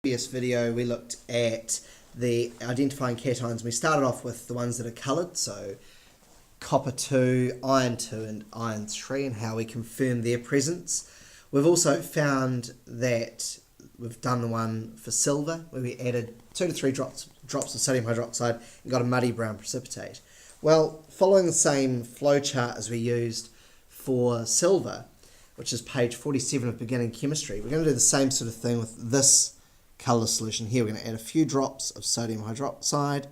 previous video we looked at the identifying cations. We started off with the ones that are coloured, so copper 2, iron 2 and iron 3, and how we confirm their presence. We've also found that we've done the one for silver where we added 2 to 3 drops of sodium hydroxide and got a muddy brown precipitate. Well, following the same flowchart as we used for silver, which is page 47 of beginning chemistry, we're going to do the same sort of thing with this colourless solution here. We're going to add a few drops of sodium hydroxide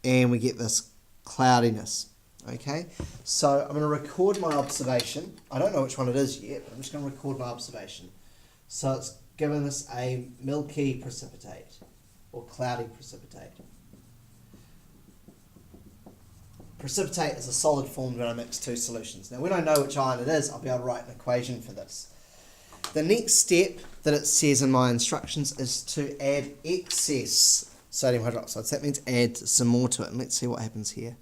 and we get this cloudiness. Okay, so I'm going to record my observation. I don't know which one it is yet, but I'm just going to record my observation. So it's given us a milky precipitate or cloudy precipitate. Precipitate is a solid formed when I mix two solutions. Now when I know which ion it is, I'll be able to write an equation for this. The next step that it says in my instructions is to add excess sodium hydroxide. So that means add some more to it, and let's see what happens here.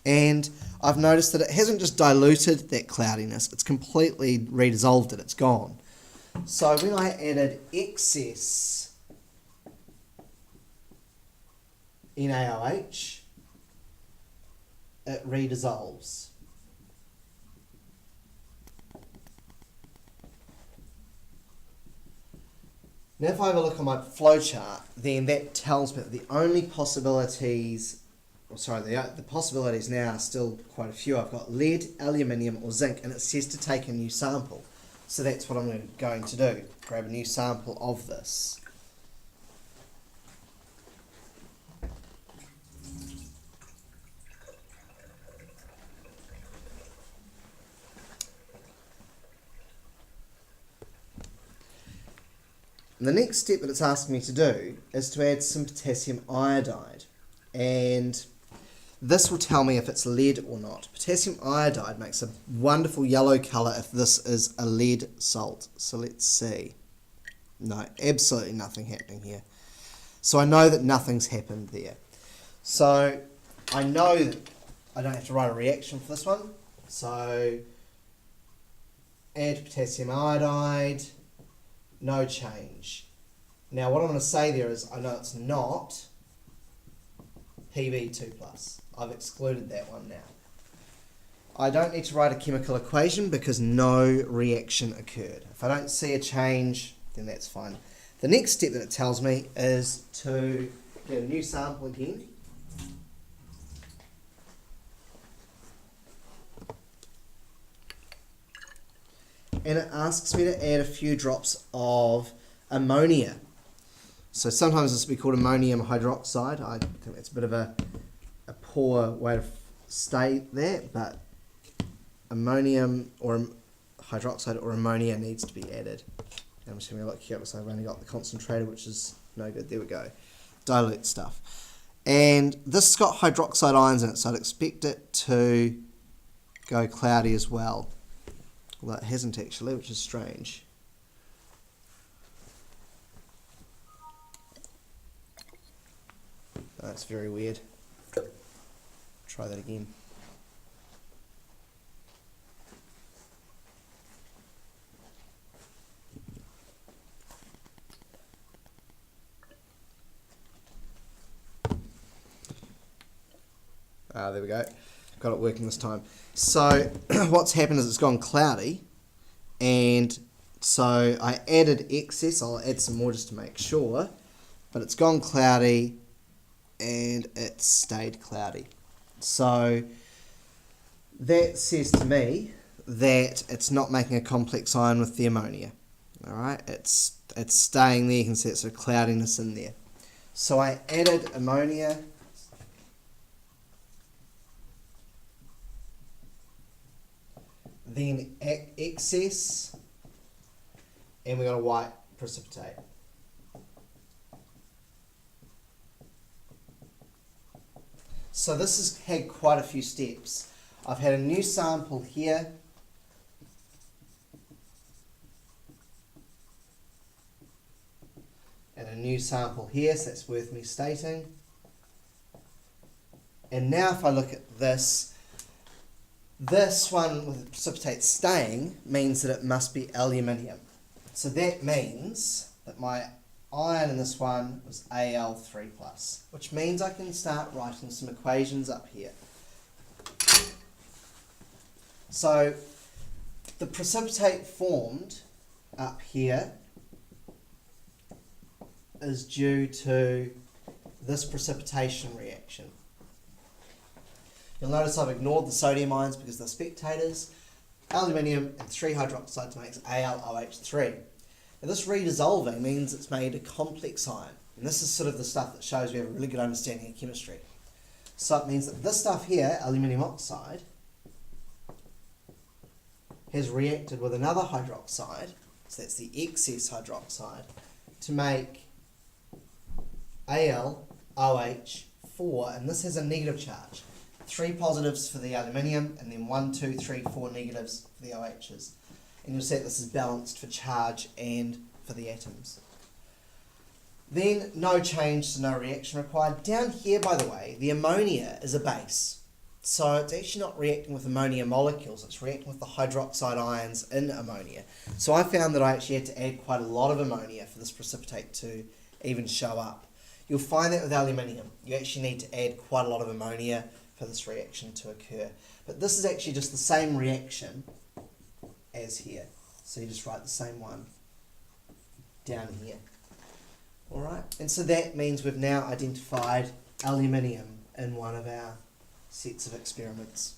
And I've noticed that it hasn't just diluted that cloudiness, it's completely redissolved it, it's gone. So when I added excess NaOH, it redissolves. Now if I have a look on my flowchart, then that tells me that the only possibilities, the possibilities now are still quite a few. I've got lead, aluminium or zinc, and it says to take a new sample. So that's what I'm going to do, grab a new sample of this. And the next step that it's asking me to do is to add some potassium iodide, and this will tell me if it's lead or not. Potassium iodide makes a wonderful yellow colour if this is a lead salt. So let's see. No, absolutely nothing happening here. So I know that nothing's happened there. So I know that I don't have to write a reaction for this one. So add potassium iodide, no change. Now what I'm going to say there is I know it's not Pb2+. I've excluded that one now. I don't need to write a chemical equation because no reaction occurred. If I don't see a change, then that's fine. The next step that it tells me is to get a new sample again. And it asks me to add a few drops of ammonia. So sometimes this will be called ammonium hydroxide. I think that's a bit of a poor way to state that, but ammonium or hydroxide or ammonia needs to be added. I'm just going to look here because I've only got the concentrator, which is no good. There we go. Dilute stuff. And this has got hydroxide ions in it, so I'd expect it to go cloudy as well. Although it hasn't actually, which is strange. That's very weird. Try that again. There we go. Got it working this time. So what's happened is it's gone cloudy, and so I added excess. I'll add some more just to make sure, but it's gone cloudy and it stayed cloudy. So that says to me that it's not making a complex ion with the ammonia. All right, it's staying there. You can see it's a cloudiness in there. So I added ammonia. Then excess, and we got a white precipitate. So this has had quite a few steps. I've had a new sample here. And a new sample here, so that's worth me stating. And now if I look at this one with the precipitate staying means that it must be aluminium. So that means that my ion in this one was Al3+, which means I can start writing some equations up here. So the precipitate formed up here is due to this precipitation reaction. You'll notice I've ignored the sodium ions because they're spectators. Aluminium and 3 hydroxide makes AlOH3. Now this redissolving means it's made a complex ion. And this is sort of the stuff that shows we have a really good understanding of chemistry. So it means that this stuff here, aluminium oxide, has reacted with another hydroxide, so that's the excess hydroxide, to make AlOH4, and this has a negative charge. 3 positives for the aluminium, and then 1, 2, 3, 4 negatives for the OHs. And you'll see that this is balanced for charge and for the atoms. Then no change, so no reaction required. Down here, by the way, the ammonia is a base. So it's actually not reacting with ammonia molecules, it's reacting with the hydroxide ions in ammonia. So I found that I actually had to add quite a lot of ammonia for this precipitate to even show up. You'll find that with aluminium. You actually need to add quite a lot of ammonia for this reaction to occur. But this is actually just the same reaction as here. So you just write the same one down here. Alright, and so that means we've now identified aluminium in one of our sets of experiments.